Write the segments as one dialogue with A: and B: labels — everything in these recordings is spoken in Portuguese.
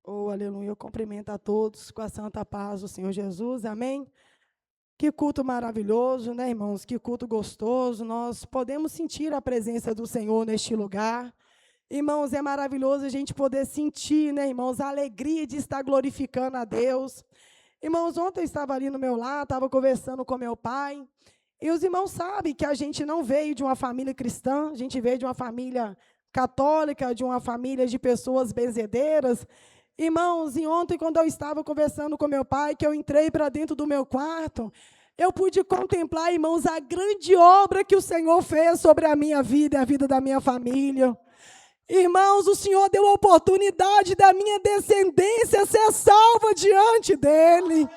A: Oh, aleluia. Eu cumprimento a todos com a santa paz do Senhor Jesus. Amém? Que culto maravilhoso, né, irmãos? Que culto gostoso. Nós podemos sentir a presença do Senhor neste lugar. Irmãos, é maravilhoso a gente poder sentir, né, irmãos, a alegria de estar glorificando a Deus. Irmãos, ontem eu estava ali no meu lar, estava conversando com meu pai, e os irmãos sabem que a gente não veio de uma família cristã, a gente veio de uma família católica, de uma família de pessoas benzedeiras. Irmãos, e ontem, quando eu estava conversando com meu pai, que eu entrei para dentro do meu quarto, eu pude contemplar, irmãos, a grande obra que o Senhor fez sobre a minha vida e a vida da minha família. Irmãos, o Senhor deu a oportunidade da minha descendência ser salva diante dEle.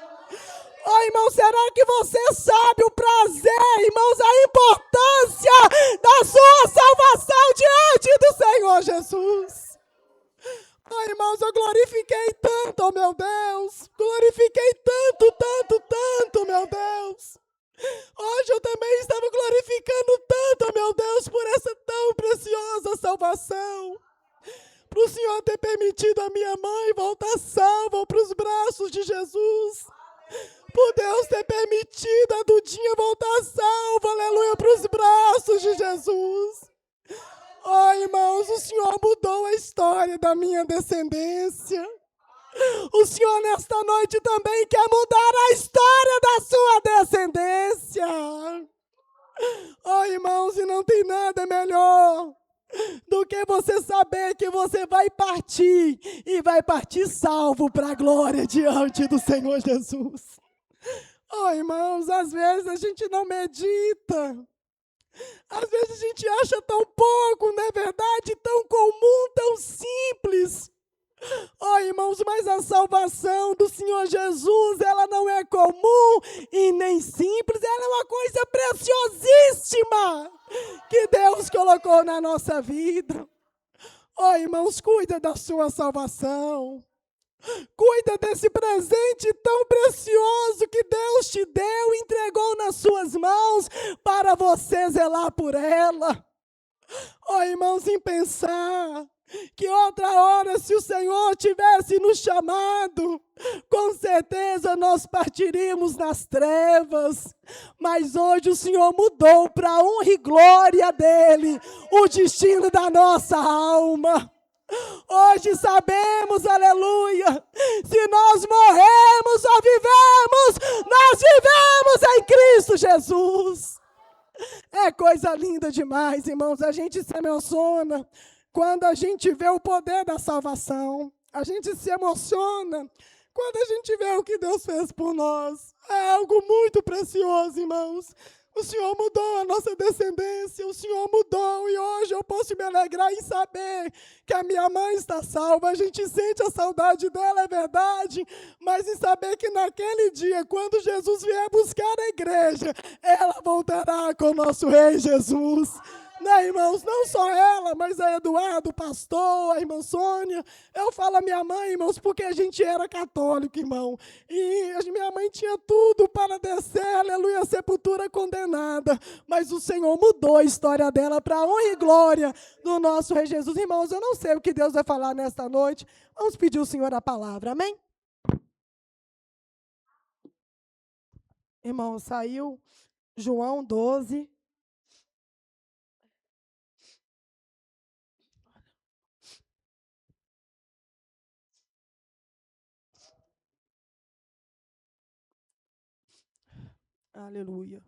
A: Oh, irmão, será que você sabe o prazer, irmãos, a importância da sua salvação diante do Senhor Jesus? Oh, irmãos, eu glorifiquei tanto, oh meu Deus, glorifiquei tanto, meu Deus. Hoje eu também estava glorificando tanto, oh meu Deus, por essa tão preciosa salvação. Para o Senhor ter permitido a minha mãe voltar salva para os braços de Jesus. Por Deus ter permitido a Dudinha voltar salva, aleluia, para os braços de Jesus. Oh, irmãos, o Senhor mudou a história da minha descendência. O Senhor, nesta noite, também quer mudar a história da sua descendência. Oh, irmãos, e não tem nada melhor do que você saber que você vai partir, e vai partir salvo para a glória diante do Senhor Jesus. Oh, irmãos, às vezes a gente não medita. Às vezes a gente acha tão pouco, não é verdade? Tão comum, tão simples. Oh, irmãos, mas a salvação do Senhor Jesus, ela não é comum e nem simples, ela é uma coisa preciosíssima que Deus colocou na nossa vida. Oh, irmãos, cuida da sua salvação. Cuida desse presente tão precioso que Deus te deu e entregou nas suas mãos para você zelar por ela. Oh, irmãos, em pensar que outra hora, se o Senhor tivesse nos chamado, com certeza nós partiríamos nas trevas. Mas hoje o Senhor mudou para a honra e glória dEle o destino da nossa alma. Hoje sabemos, aleluia, se nós morremos ou vivemos, nós vivemos em Cristo Jesus. É coisa linda demais, irmãos, a gente se emociona quando a gente vê o poder da salvação. A gente se emociona quando a gente vê o que Deus fez por nós. É algo muito precioso, irmãos. O Senhor mudou a nossa descendência, o Senhor mudou, e hoje eu posso me alegrar em saber que a minha mãe está salva. A gente sente a saudade dela, é verdade, mas em saber que naquele dia, quando Jesus vier buscar a igreja, ela voltará com o nosso Rei Jesus. Né, irmãos? Não só ela, mas a Eduardo, o pastor, a irmã Sônia. Eu falo a minha mãe, irmãos, porque a gente era católico, irmão. E a minha mãe tinha tudo para descer, aleluia, a sepultura condenada. Mas o Senhor mudou a história dela para a honra e glória do nosso Rei Jesus. Irmãos, eu não sei o que Deus vai falar nesta noite. Vamos pedir ao Senhor a palavra, amém? Irmão, saiu João 12. Aleluia.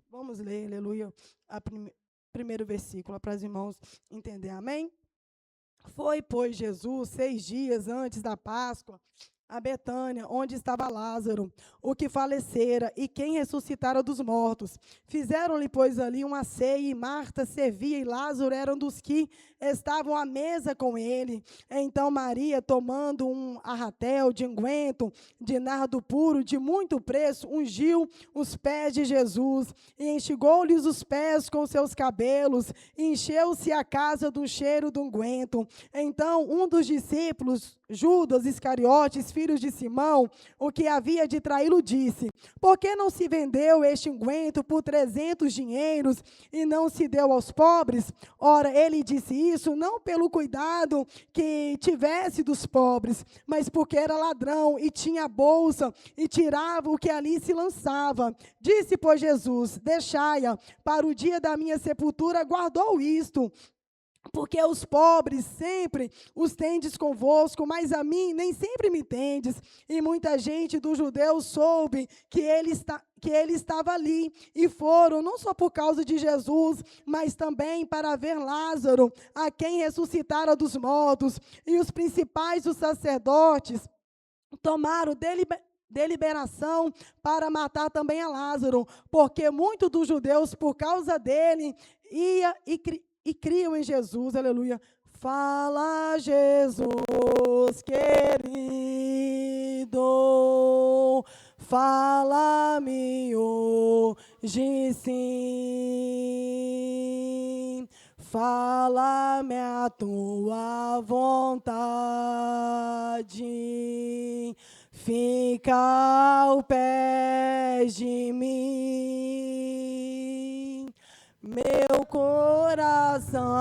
A: Vamos ler, aleluia, primeiro versículo, para os irmãos entenderem, amém? Foi, pois, Jesus 6 dias antes da Páscoa a Betânia, onde estava Lázaro, o que falecera e quem ressuscitara dos mortos. Fizeram-lhe, pois, ali uma ceia, e Marta servia, e Lázaro era um dos que estavam à mesa com ele. Então Maria, tomando um arratel de unguento, de nardo puro, de muito preço, ungiu os pés de Jesus, e enxugou-lhes os pés com seus cabelos, e encheu-se a casa do cheiro do unguento. Então um dos discípulos, Judas Iscariotes, filho filhos de Simão, o que havia de traí-lo, disse: por que não se vendeu este unguento por 300 dinheiros e não se deu aos pobres? Ora, ele disse isso não pelo cuidado que tivesse dos pobres, mas porque era ladrão e tinha a bolsa e tirava o que ali se lançava. Disse, pois, Jesus: deixai-a, para o dia da minha sepultura guardou isto. Porque os pobres sempre os tendes convosco, mas a mim nem sempre me tendes. E muita gente dos judeus soube que ele estava ali, e foram, não só por causa de Jesus, mas também para ver Lázaro, a quem ressuscitara dos mortos. E os principais dos sacerdotes tomaram deliberação para matar também a Lázaro, porque muitos dos judeus, por causa dele, e criam em Jesus, aleluia. Fala, Jesus querido, fala-me hoje sim, fala-me a tua vontade, fica ao pé de mim. Meu coração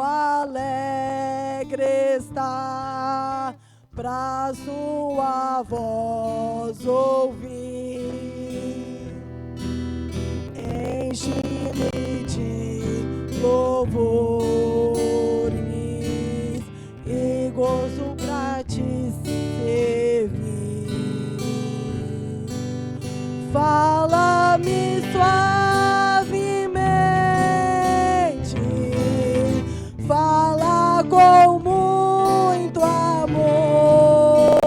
A: alegre está pra sua voz ouvir. Enche-me de louvores e gozo pra te servir. Fala-me suavemente, fala com muito amor,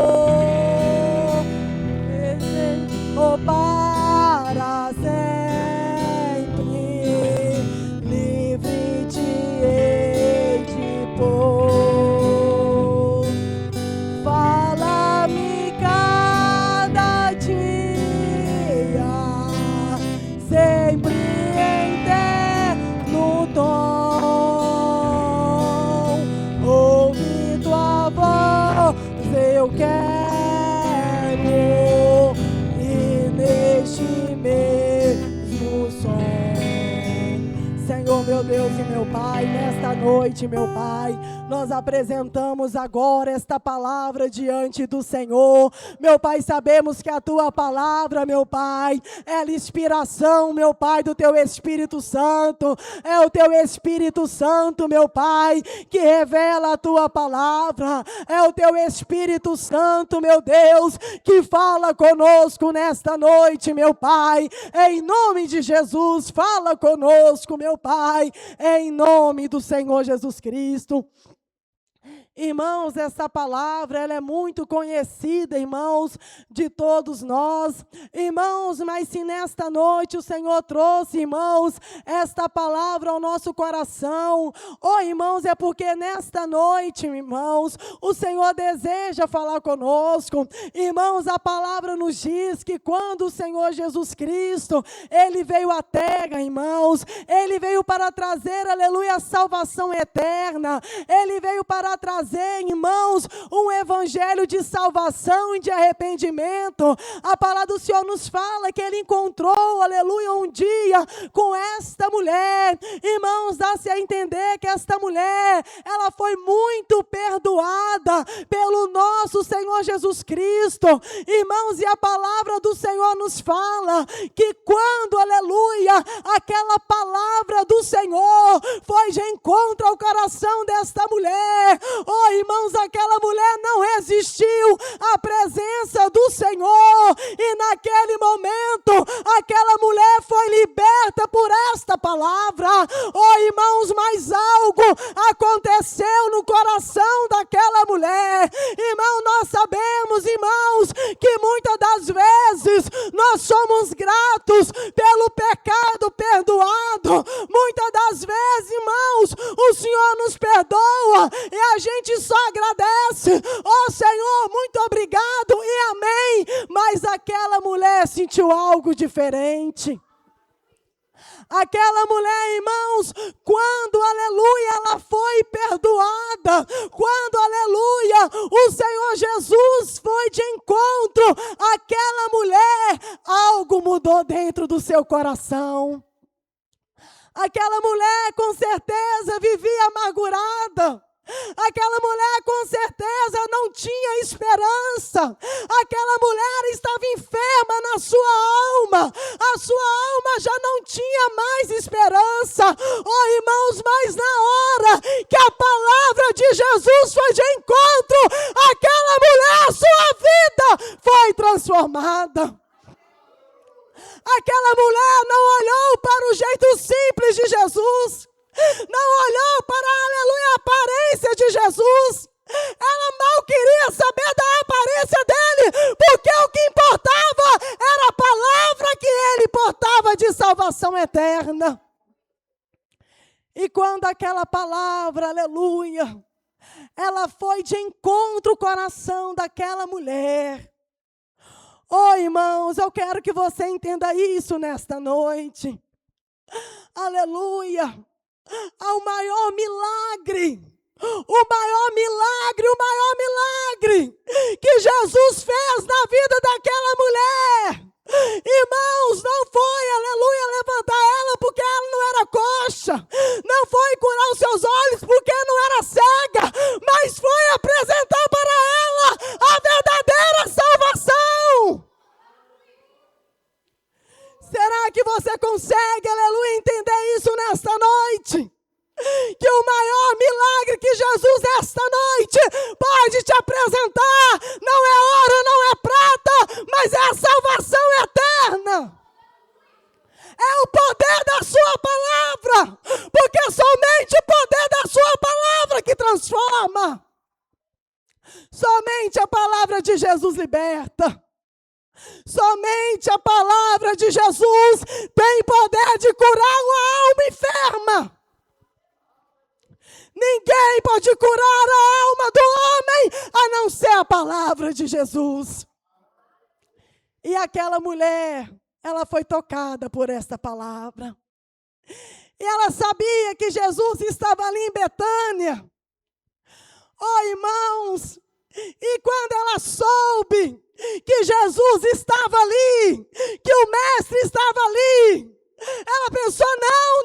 A: oh, para sempre, livre te hei de pôr. Fala-me cada dia, sempre em terno tom. Ouve tua voz, eu quero, e neste mesmo som. Senhor, meu Deus e meu Pai, nesta noite, meu Pai, nós apresentamos agora esta palavra diante do Senhor. Meu Pai, sabemos que a tua palavra, meu Pai, é a inspiração, meu Pai, do teu Espírito Santo. É o teu Espírito Santo, meu Pai, que revela a tua palavra. É o teu Espírito Santo, meu Deus, que fala conosco nesta noite, meu Pai. Em nome de Jesus, fala conosco, meu Pai, em nome do Senhor Jesus Cristo. Irmãos, essa palavra, ela é muito conhecida, irmãos, de todos nós. Irmãos, mas se nesta noite o Senhor trouxe, irmãos, esta palavra ao nosso coração, irmãos, é porque nesta noite, irmãos, o Senhor deseja falar conosco. Irmãos, a palavra nos diz que quando o Senhor Jesus Cristo, Ele veio à terra, irmãos, Ele veio para trazer, aleluia, a salvação eterna. Ele veio para trazer, irmãos, um evangelho de salvação e de arrependimento. A palavra do Senhor nos fala que Ele encontrou, aleluia, um dia com esta mulher. Irmãos, dá-se a entender que esta mulher, ela foi muito perdoada pelo nosso Senhor Jesus Cristo. Irmãos, e a palavra do Senhor nos fala que quando, aleluia, aquela palavra do Senhor foi de encontro ao coração desta mulher, irmãos, aquela mulher não resistiu à presença do Senhor, e naquele momento, aquela mulher foi liberta por esta palavra. Irmãos, mas algo aconteceu no coração daquela mulher. Irmão, nós sabemos, irmãos, que muitas das vezes nós somos gratos pelo pecado perdoado. Muitas das vezes, irmãos, o Senhor nos perdoa e a gente só agradece. Senhor, muito obrigado e amém. Mas aquela mulher sentiu algo diferente. Aquela mulher, irmãos, quando, aleluia, ela foi perdoada, quando, aleluia, o Senhor Jesus foi de encontro àquela mulher, algo mudou dentro do seu coração. Aquela mulher, com certeza, vivia amargurada. Aquela mulher, com certeza, não tinha esperança. Aquela mulher estava enferma na sua alma. A sua alma já não tinha mais esperança. Oh, irmãos, mas na hora que a palavra de Jesus foi de encontro, aquela mulher, sua vida foi transformada. Aquela mulher não olhou para o jeito simples de Jesus. Não olhou para, aleluia, a aparência de Jesus. Ela mal queria saber da aparência dele, porque o que importava era a palavra que ele portava de salvação eterna. E quando aquela palavra, aleluia, ela foi de encontro ao coração daquela mulher. Oh, irmãos, eu quero que você entenda isso nesta noite. Aleluia. Ao maior milagre, o maior milagre que Jesus fez na vida daquela mulher. Irmãos, não foi, aleluia, levantar ela porque ela não era coxa, não foi curar os seus olhos porque não era cega, mas foi apresentar para ela a verdadeira salvação. Será que você consegue, aleluia, entender isso nesta noite? Que o maior milagre que Jesus esta noite pode te apresentar não é ouro, não é prata, mas é a salvação eterna. É o poder da sua palavra, porque somente o poder da sua palavra que transforma. Somente a palavra de Jesus liberta. Somente a palavra de Jesus tem poder de curar uma alma enferma. Ninguém pode curar a alma do homem a não ser a palavra de Jesus. E aquela mulher, ela foi tocada por esta palavra. E ela sabia que Jesus estava ali em Betânia. Oh, irmãos, e quando ela soube que Jesus estava ali, que o mestre estava ali, ela pensou, não,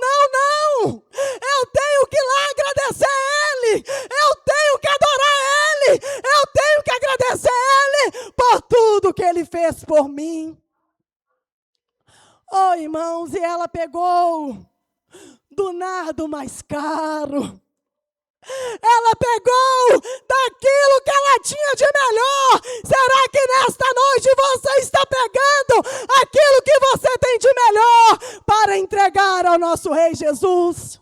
A: eu tenho que ir lá agradecer a Ele, eu tenho que adorar Ele, eu tenho que agradecer a Ele por tudo que Ele fez por mim. Oh, irmãos, e ela pegou do nardo mais caro. Ela pegou daquilo que ela tinha de melhor. Será que nesta noite você está pegando aquilo que você tem de melhor para entregar ao nosso Rei Jesus?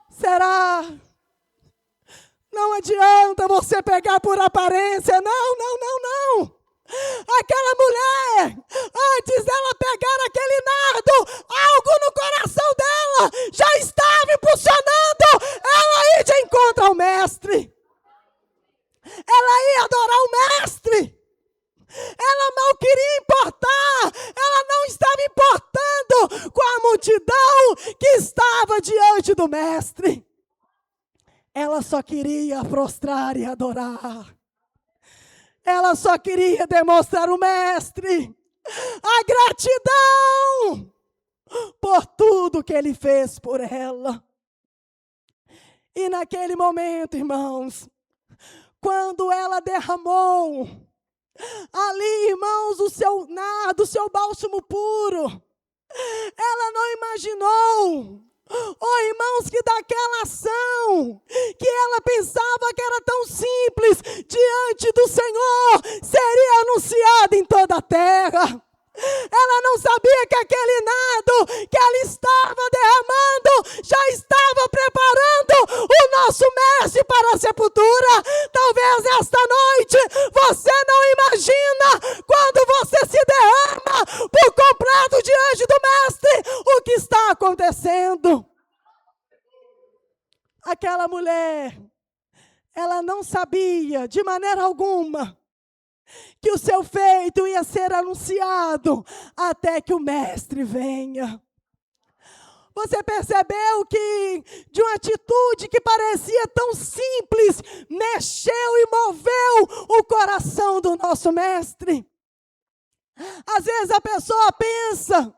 A: Será? Não adianta você pegar por aparência. Não. Aquela mulher, antes dela pegar aquele nardo, algo no coração dela já estava impulsionando ela ir de encontro ao mestre. Ela ia adorar o mestre. Ela mal queria importar, ela não estava importando com a multidão que estava diante do mestre. Ela só queria prostrar e adorar. Ela só queria demonstrar ao mestre a gratidão por tudo que ele fez por ela. E naquele momento, irmãos, quando ela derramou ali, irmãos, o seu nardo, o seu bálsamo puro, ela não imaginou, oh, irmãos, que daquela ação, que ela pensava que era tão simples, diante do Senhor, seria anunciada em toda a terra. Ela não sabia que aquele nardo que ela estava derramando já estava preparando o nosso mestre para a sepultura. Talvez esta noite você não imagina, quando você se derrama por completo diante do mestre, o que está acontecendo. Aquela mulher, ela não sabia de maneira alguma que o seu feito ia ser anunciado até que o mestre venha. Você percebeu que de uma atitude que parecia tão simples, mexeu e moveu o coração do nosso mestre? Às vezes a pessoa pensa,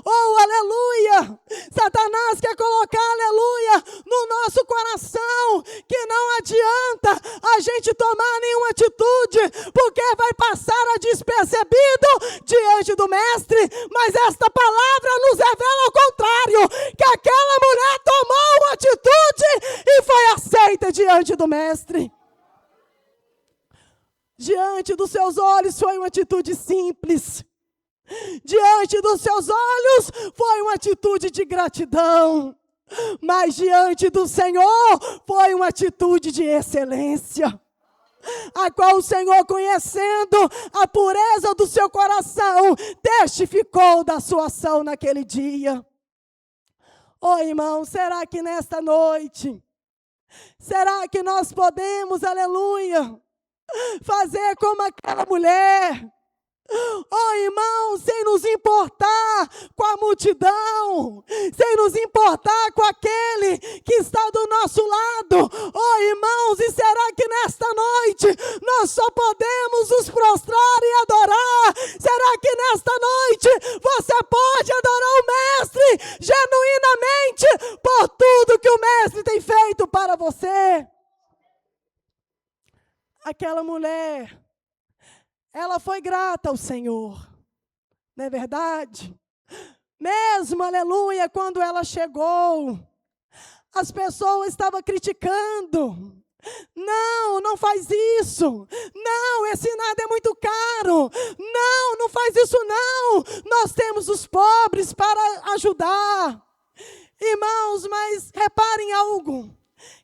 A: oh, aleluia, Satanás quer colocar, aleluia, no nosso coração, que não adianta a gente tomar nenhuma atitude, porque vai passar a despercebido diante do mestre, mas esta palavra nos revela ao contrário, que aquela mulher tomou uma atitude e foi aceita diante do mestre. Diante dos seus olhos foi uma atitude simples. Diante dos seus olhos foi uma atitude de gratidão. Mas diante do Senhor foi uma atitude de excelência. A qual o Senhor, conhecendo a pureza do seu coração, testificou da sua ação naquele dia. Oh, irmão, será que nesta noite, será que nós podemos, aleluia, fazer como aquela mulher? Oh, irmão, sem nos importar com a multidão, sem nos importar com aquele que está do nosso lado. Oh, irmãos, e será que nesta noite nós só podemos nos prostrar e adorar? Será que nesta noite você pode adorar o mestre genuinamente por tudo que o mestre tem feito para você? Aquela mulher, ela foi grata ao Senhor, não é verdade? Mesmo, aleluia, quando ela chegou, as pessoas estavam criticando. Não, não faz isso. Não, esse nada é muito caro. Não, não faz isso não. Nós temos os pobres para ajudar. Irmãos, mas reparem algo.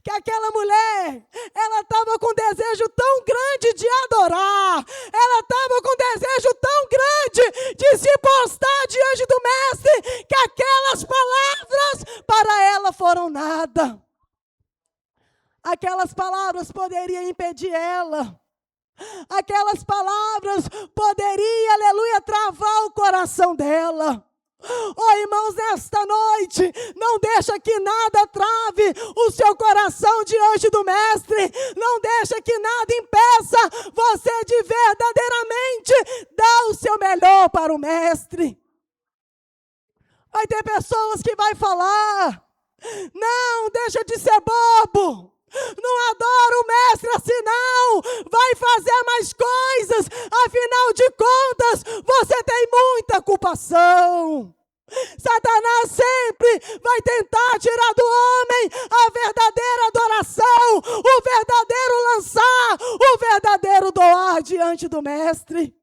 A: Que aquela mulher, ela estava com desejo tão grande de adorar, ela estava com desejo tão grande de se postar diante do mestre, que aquelas palavras para ela foram nada. Aquelas palavras poderiam impedir ela. Aquelas palavras poderiam, aleluia, travar o coração dela. Oh, irmãos, nesta noite, não deixa que nada trave o seu coração diante do mestre. Não deixa que nada impeça você de verdadeiramente dar o seu melhor para o mestre. Vai ter pessoas que vai falar, não, deixa de ser bobo. Não adora o mestre assim não, vai fazer mais coisas, afinal de contas, você tem muita culpação. Satanás sempre vai tentar tirar do homem a verdadeira adoração, o verdadeiro lançar, o verdadeiro doar diante do mestre.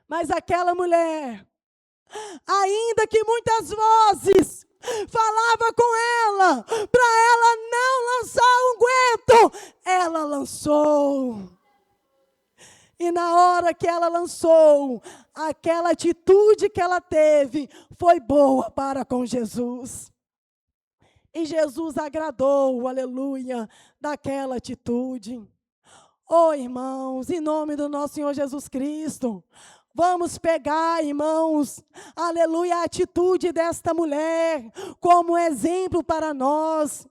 A: Mas aquela mulher, ainda que muitas vozes falava com ela, para ela não lançar unguento, ela lançou. E na hora que ela lançou, aquela atitude que ela teve foi boa para com Jesus. E Jesus agradou, aleluia, daquela atitude. Oh, irmãos, em nome do nosso Senhor Jesus Cristo, vamos pegar, irmãos, aleluia, a atitude desta mulher como exemplo para nós.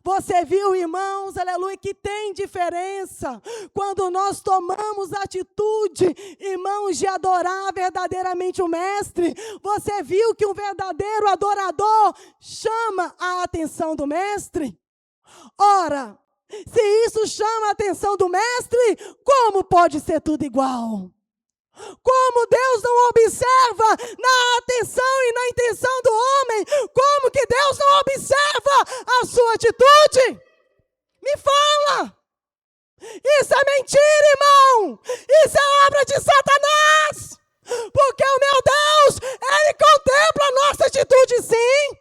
A: Você viu, irmãos, aleluia, que tem diferença quando nós tomamos a atitude, irmãos, de adorar verdadeiramente o mestre. Você viu que um verdadeiro adorador chama a atenção do mestre? Ora, se isso chama a atenção do mestre, como pode ser tudo igual? Como Deus não observa na atenção e na intenção do homem, como que Deus não observa a sua atitude? Me fala! Isso é mentira, irmão! Isso é obra de Satanás! Porque o meu Deus, Ele contempla a nossa atitude sim!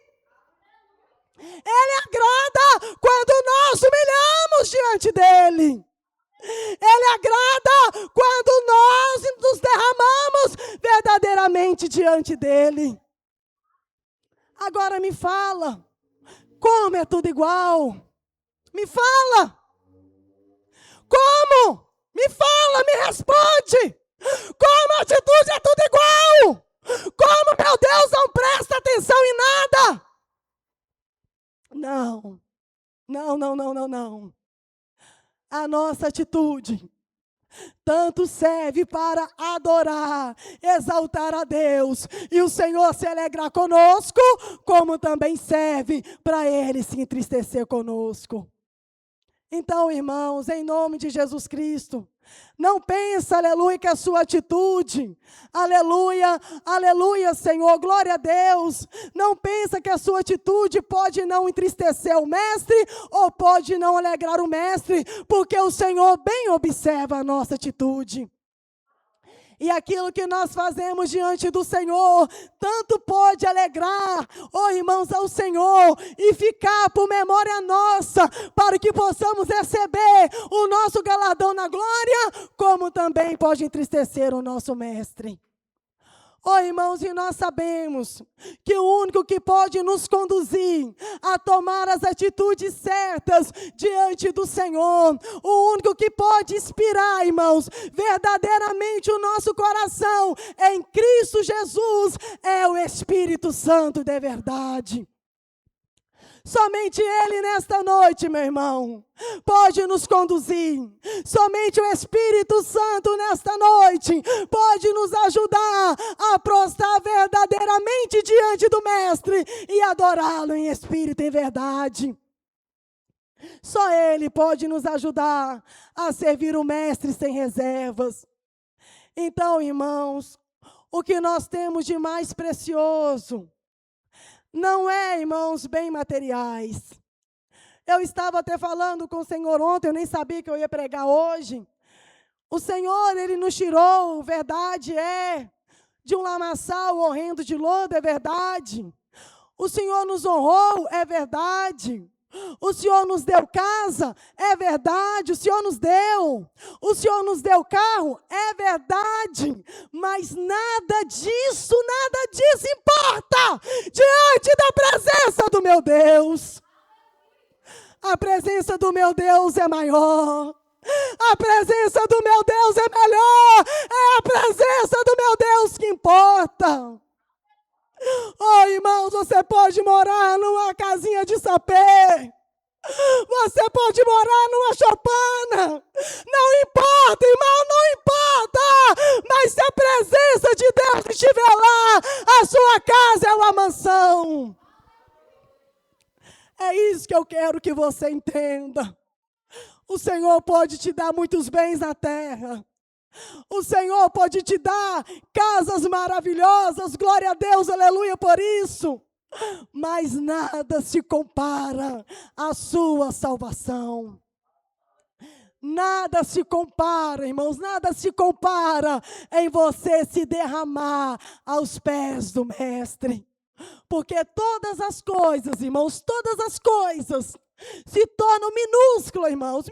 A: Ele agrada quando nós humilhamos diante dEle. Ele agrada quando nós nos derramamos verdadeiramente diante dEle. Agora me fala, como é tudo igual? Me fala, como? Me fala, me responde. Como a atitude é tudo igual. Como, meu Deus, não presta atenção em nada. Não, não, não, não, não, não. A nossa atitude tanto serve para adorar, exaltar a Deus e o Senhor se alegrar conosco, como também serve para Ele se entristecer conosco. Então, irmãos, em nome de Jesus Cristo, não pensa, aleluia, que a sua atitude, aleluia, aleluia, Senhor, glória a Deus, não pensa que a sua atitude pode não entristecer o mestre ou pode não alegrar o mestre, porque o Senhor bem observa a nossa atitude. E aquilo que nós fazemos diante do Senhor, tanto pode alegrar, irmãos, ao Senhor, e ficar por memória nossa, para que possamos receber o nosso galardão na glória, como também pode entristecer o nosso mestre. Irmãos, e nós sabemos que o único que pode nos conduzir a tomar as atitudes certas diante do Senhor, o único que pode inspirar, irmãos, verdadeiramente o nosso coração em Cristo Jesus, é o Espírito Santo de verdade. Somente Ele nesta noite, meu irmão, pode nos conduzir. Somente o Espírito Santo nesta noite pode nos ajudar a prostrar verdadeiramente diante do Mestre e adorá-lo em espírito e em verdade. Só Ele pode nos ajudar a servir o Mestre sem reservas. Então, irmãos, o que nós temos de mais precioso não é, irmãos, bem materiais. Eu estava até falando com o Senhor ontem, eu nem sabia que eu ia pregar hoje. O Senhor, Ele nos tirou, verdade é, de um lamaçal horrendo de lodo, é verdade. O Senhor nos honrou, é verdade. O Senhor nos deu casa, é verdade, o Senhor nos deu. O Senhor nos deu carro, é verdade. Mas nada disso importa diante da presença do meu Deus. A presença do meu Deus é maior. A presença do meu Deus é melhor. É a presença do meu Deus que importa. Irmãos, você pode morar numa casinha de sapê. Você pode morar numa choupana. Não importa, irmão, não importa. Mas se a presença de Deus estiver lá, a sua casa é uma mansão. É isso que eu quero que você entenda. O Senhor pode te dar muitos bens na terra. O Senhor pode te dar casas maravilhosas, glória a Deus, aleluia por isso. Mas nada se compara à sua salvação. Nada se compara, irmãos, nada se compara em você se derramar aos pés do Mestre. Porque todas as coisas, irmãos, todas as coisas se tornam minúsculas, irmãos,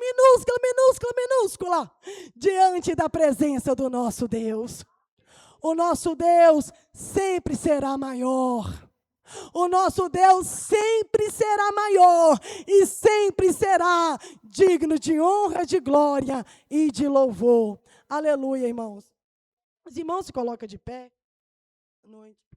A: minúscula, diante da presença do nosso Deus. O nosso Deus sempre será maior. O nosso Deus sempre será maior e sempre será digno de honra, de glória e de louvor. Aleluia, irmãos. Os irmãos se colocam de pé. Boa noite.